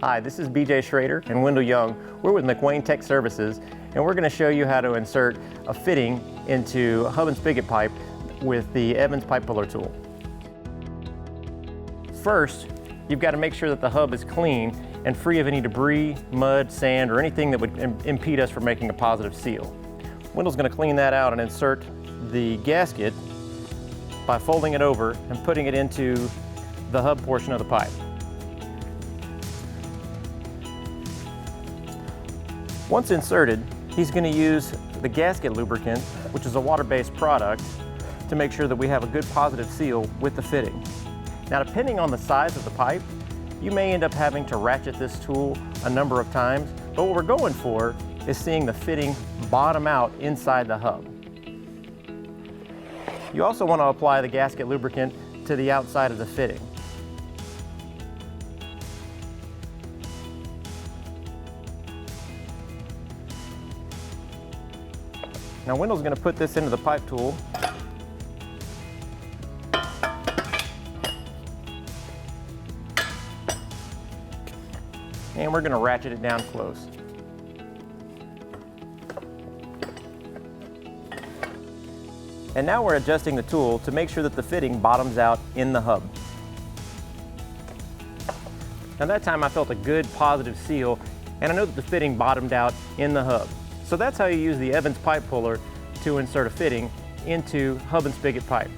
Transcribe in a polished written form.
Hi, this is BJ Schrader and Wendell Young. We're with McWane Tech Services, and we're going to show you how to insert a fitting into a hub and spigot pipe with the Evans pipe puller tool. First, you've got to make sure that the hub is clean and free of any debris, mud, sand, or anything that would impede us from making a positive seal. Wendell's going to clean that out and insert the gasket by folding it over and putting it into the hub portion of the pipe. Once inserted, he's going to use the gasket lubricant, which is a water-based product, to make sure that we have a good positive seal with the fitting. Now, depending on the size of the pipe, you may end up having to ratchet this tool a number of times, but what we're going for is seeing the fitting bottom out inside the hub. You also want to apply the gasket lubricant to the outside of the fitting. Now Wendell's going to put this into the pipe tool. And we're going to ratchet it down close. And now we're adjusting the tool to make sure that the fitting bottoms out in the hub. Now that time I felt a good positive seal, and I know that the fitting bottomed out in the hub. So that's how you use the Evans pipe puller to insert a fitting into hub and spigot pipe.